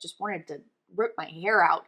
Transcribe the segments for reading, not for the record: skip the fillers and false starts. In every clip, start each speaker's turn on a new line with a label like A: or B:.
A: just wanted to rip my hair out.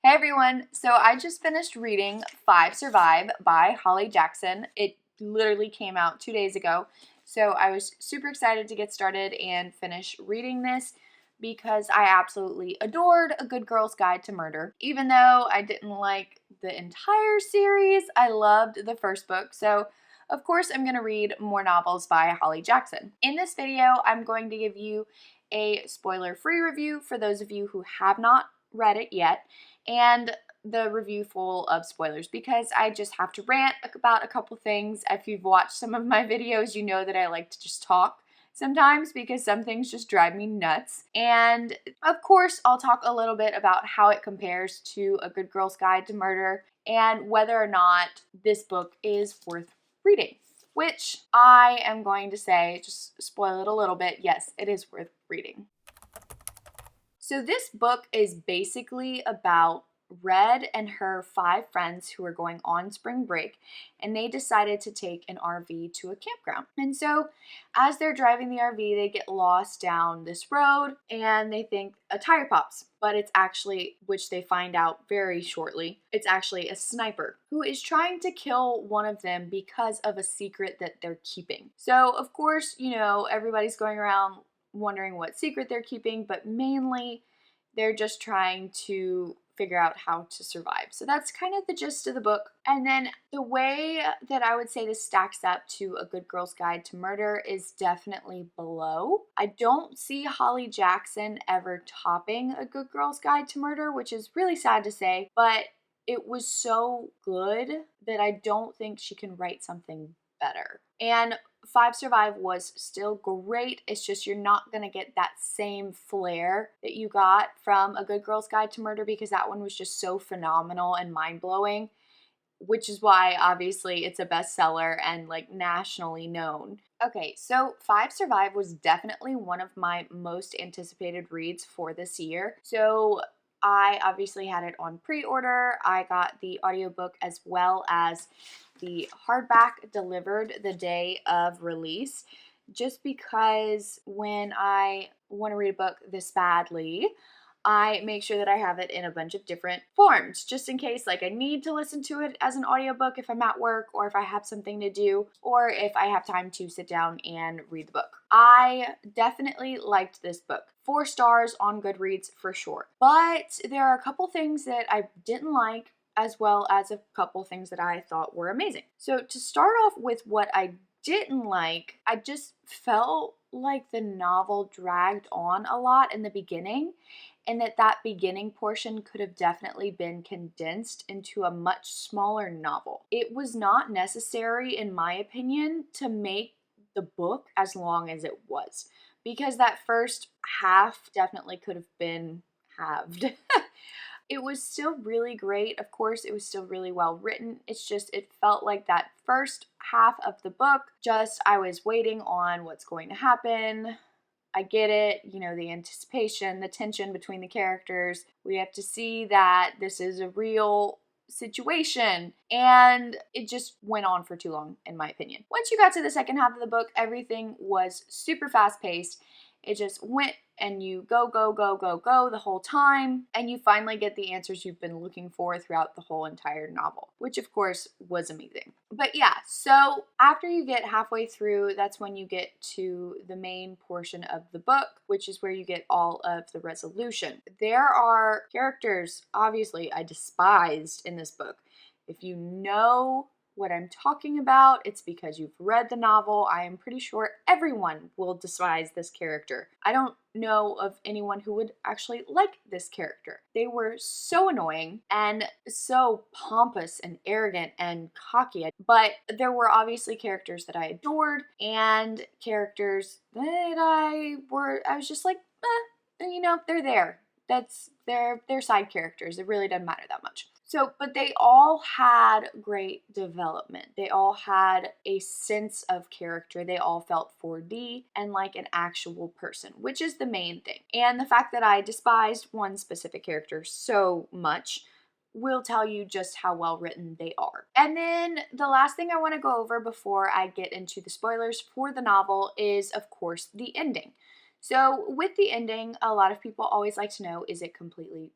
A: Hey everyone, so I just finished reading Five Survive by Holly Jackson. It literally came out 2 days ago, so I was super excited to get started and finish reading this because I absolutely adored A Good Girl's Guide to Murder. Even though I didn't like the entire series, I loved the first book, so of course I'm going to read more novels by Holly Jackson. In this video, I'm going to give you a spoiler-free review for those of you who have not read it yet, and the review full of spoilers because I just have to rant about a couple things. If you've watched some of my videos, you know that I like to just talk sometimes because some things just drive me nuts. And of course, I'll talk a little bit about how it compares to A Good Girl's Guide to Murder and whether or not this book is worth reading, which I am going to say, just spoil it a little bit, yes, it is worth reading. So this book is basically about Red and her 5 friends who are going on spring break, and they decided to take an RV to a campground. And so as they're driving the RV, they get lost down this road and they think a tire pops, but it's actually, which they find out very shortly, it's actually a sniper who is trying to kill one of them because of a secret that they're keeping. So of course, you know, everybody's going around wondering what secret they're keeping, but mainly they're just trying to figure out how to survive. So that's kind of the gist of the book. And then the way that I would say this stacks up to A Good Girl's Guide to Murder is definitely below. I don't see Holly Jackson ever topping A Good Girl's Guide to Murder, which is really sad to say, but it was so good that I don't think she can write something better. And Five Survive was still great. It's just you're not going to get that same flair that you got from A Good Girl's Guide to Murder because that one was just so phenomenal and mind-blowing, which is why obviously it's a bestseller and like nationally known. Okay, so Five Survive was definitely one of my most anticipated reads for this year. So I obviously had it on pre-order. I got the audiobook as well as the hardback delivered the day of release, just because when I want to read a book this badly, I make sure that I have it in a bunch of different forms, just in case like I need to listen to it as an audiobook if I'm at work or if I have something to do or if I have time to sit down and read the book. I definitely liked this book. 4 stars on Goodreads for sure. But there are a couple things that I didn't like as well as a couple things that I thought were amazing. So to start off with what I didn't like, I just felt like the novel dragged on a lot in the beginning, and that beginning portion could have definitely been condensed into a much smaller novel. It was not necessary, in my opinion, to make the book as long as it was, because that first half definitely could have been halved. It was still really great. Of course, it was still really well written. It's just, it felt like that first half of the book, just I was waiting on what's going to happen. I get it, you know, the anticipation, the tension between the characters. We have to see that this is a real situation, and it just went on for too long, in my opinion. Once you got to the second half of the book, everything was super fast paced. It just went and you go the whole time, and you finally get the answers you've been looking for throughout the whole entire novel, which of course was amazing. But yeah, so after you get halfway through, that's when you get to the main portion of the book, which is where you get all of the resolution. There are characters, obviously, I despised in this book. If you know what I'm talking about, it's because you've read the novel. I am pretty sure everyone will despise this character. I don't know of anyone who would actually like this character. They were so annoying and so pompous and arrogant and cocky, but there were obviously characters that I adored and characters that I was just like, you know, they're there. They're side characters. It really doesn't matter that much. So, but they all had great development. They all had a sense of character. They all felt 4D and like an actual person, which is the main thing. And the fact that I despised one specific character so much will tell you just how well written they are. And then the last thing I want to go over before I get into the spoilers for the novel is, of course, the ending. So with the ending, a lot of people always like to know, is it completely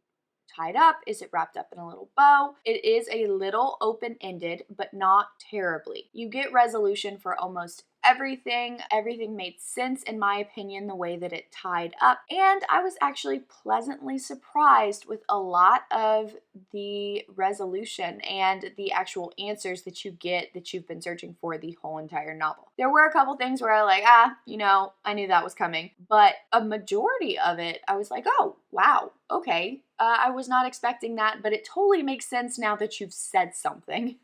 A: tied up? Is it wrapped up in a little bow? It is a little open-ended, but not terribly. You get resolution for almost everything. Everything made sense, in my opinion, the way that it tied up. And I was actually pleasantly surprised with a lot of the resolution and the actual answers that you get that you've been searching for the whole entire novel. There were a couple things where I was like, I knew that was coming. But a majority of it, I was like, oh, wow, okay. I was not expecting that, but it totally makes sense now that you've said something.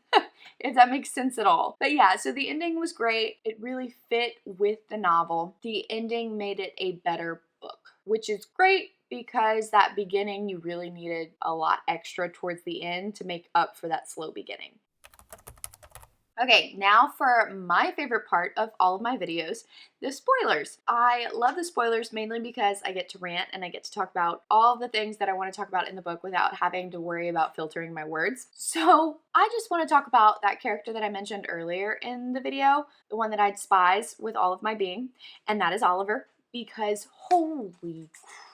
A: If that makes sense at all. But yeah, so the ending was great. It really fit with the novel. The ending made it a better book, which is great because that beginning, you really needed a lot extra towards the end to make up for that slow beginning. Okay, now for my favorite part of all of my videos, the spoilers. I love the spoilers mainly because I get to rant and I get to talk about all of the things that I want to talk about in the book without having to worry about filtering my words. So I just want to talk about that character that I mentioned earlier in the video, the one that I despise with all of my being, and that is Oliver, because holy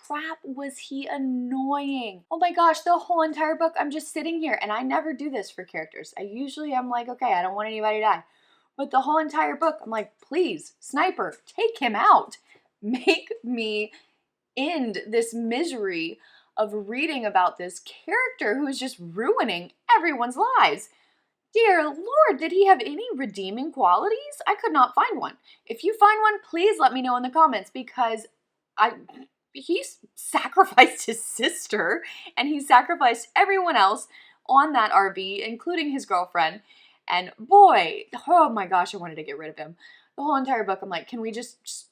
A: crap was he annoying. Oh my gosh, the whole entire book I'm just sitting here, and I never do this for characters. I'm like, okay, I don't want anybody to die. But the whole entire book, I'm like, please, Sniper, take him out. Make me end this misery of reading about this character who is just ruining everyone's lives. Dear Lord, did he have any redeeming qualities? I could not find one. If you find one, please let me know in the comments, because he sacrificed his sister and he sacrificed everyone else on that RV, including his girlfriend. And boy, oh my gosh, I wanted to get rid of him. The whole entire book, I'm like, can we just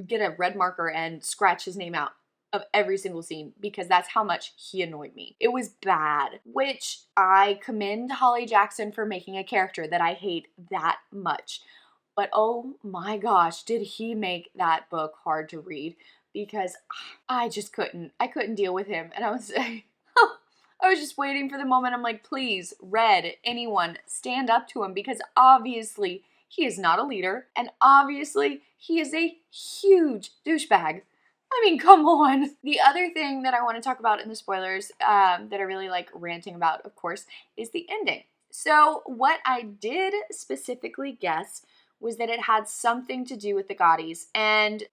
A: get a red marker and scratch his name out of every single scene, because that's how much he annoyed me. It was bad, which I commend Holly Jackson for making a character that I hate that much. But oh my gosh, did he make that book hard to read, because I just couldn't. I couldn't deal with him. And I was just waiting for the moment. I'm like, please, Red, anyone, stand up to him, because obviously he is not a leader, and obviously he is a huge douchebag. I mean, come on. The other thing that I want to talk about in the spoilers that I really like ranting about, of course, is the ending. So what I did specifically guess was that it had something to do with the Gaudis. And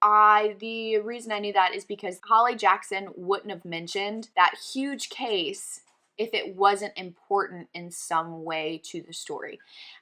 A: the reason I knew that is because Holly Jackson wouldn't have mentioned that huge case if it wasn't important in some way to the story.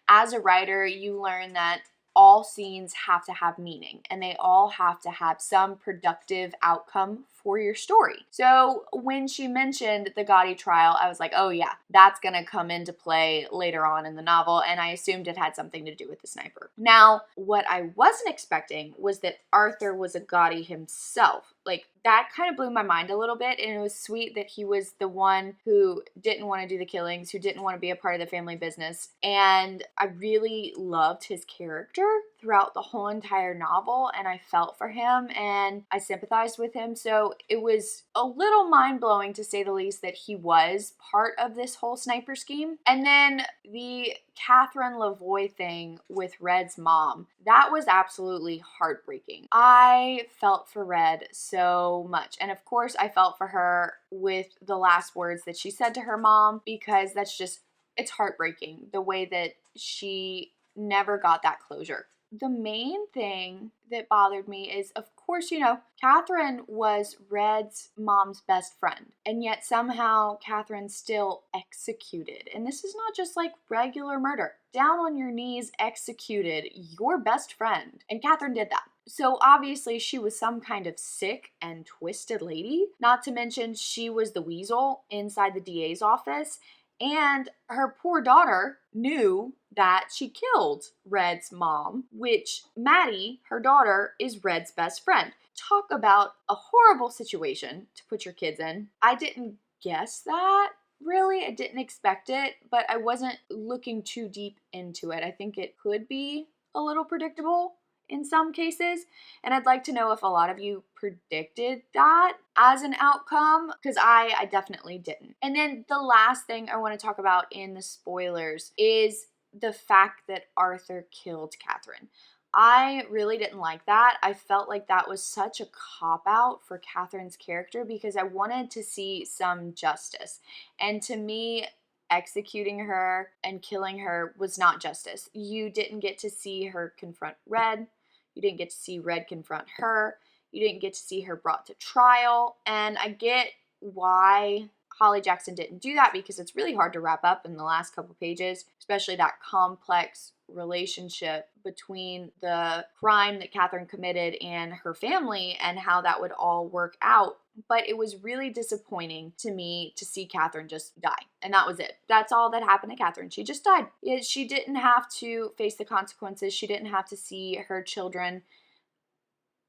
A: As a writer, you learn that all scenes have to have meaning, and they all have to have some productive outcome for your story. So when she mentioned the Gaudi trial, I was like, oh yeah, that's gonna come into play later on in the novel, and I assumed it had something to do with the sniper. Now, what I wasn't expecting was that Arthur was a Gaudi himself. Like, that kind of blew my mind a little bit, and it was sweet that he was the one who didn't want to do the killings, who didn't want to be a part of the family business, and I really loved his character throughout the whole entire novel, and I felt for him, and I sympathized with him, so it was a little mind-blowing, to say the least, that he was part of this whole sniper scheme. And then the Catherine Lavoie thing with Red's mom, that was absolutely heartbreaking. I felt for Red so much, and of course I felt for her with the last words that she said to her mom, because that's just, it's heartbreaking the way that she never got that closure. The main thing that bothered me is, of course, Catherine was Red's mom's best friend, and yet somehow Catherine's still executed. And this is not just like regular murder. Down on your knees, executed your best friend. And Catherine did that. So obviously she was some kind of sick and twisted lady. Not to mention she was the weasel inside the DA's office. And her poor daughter knew that she killed Red's mom, which Maddie, her daughter, is Red's best friend. Talk about a horrible situation to put your kids in. I didn't guess that, really. I didn't expect it, but I wasn't looking too deep into it. I think it could be a little predictable in some cases, and I'd like to know if a lot of you predicted that as an outcome, because I definitely didn't. And then the last thing I want to talk about in the spoilers is the fact that Arthur killed Catherine. I really didn't like that. I felt like that was such a cop-out for Catherine's character because I wanted to see some justice. And to me, executing her and killing her was not justice. You didn't get to see her confront Red. You didn't get to see Red confront her. You didn't get to see her brought to trial. And I get why Holly Jackson didn't do that because it's really hard to wrap up in the last couple pages, especially that complex relationship between the crime that Catherine committed and her family and how that would all work out. But it was really disappointing to me to see Catherine just die. And that was it. That's all that happened to Catherine. She just died. She didn't have to face the consequences. She didn't have to see her children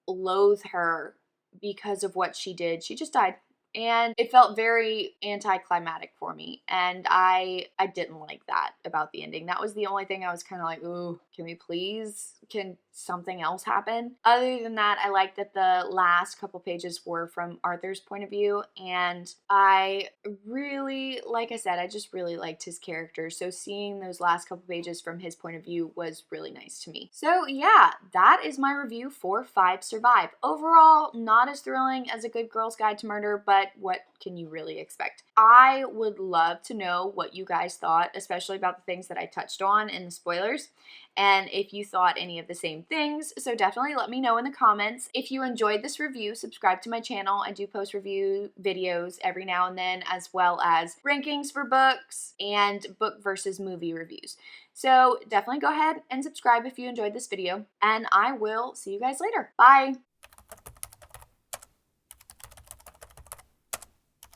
A: loathe her because of what she did. She just died. And it felt very anticlimactic for me. And I didn't like that about the ending. That was the only thing I was kind of like, ooh, can something else happen? Other than that, I liked that the last couple pages were from Arthur's point of view. And I really, like I said, I just really liked his character. So seeing those last couple pages from his point of view was really nice to me. So yeah, that is my review for 5 Survive. Overall, not as thrilling as A Good Girl's Guide to Murder, but what can you really expect? I would love to know what you guys thought, especially about the things that I touched on in the spoilers, and if you thought any of the same things. So definitely let me know in the comments. If you enjoyed this review, subscribe to my channel. I do post review videos every now and then, as well as rankings for books and book versus movie reviews. So definitely go ahead and subscribe if you enjoyed this video, and I will see you guys later. Bye!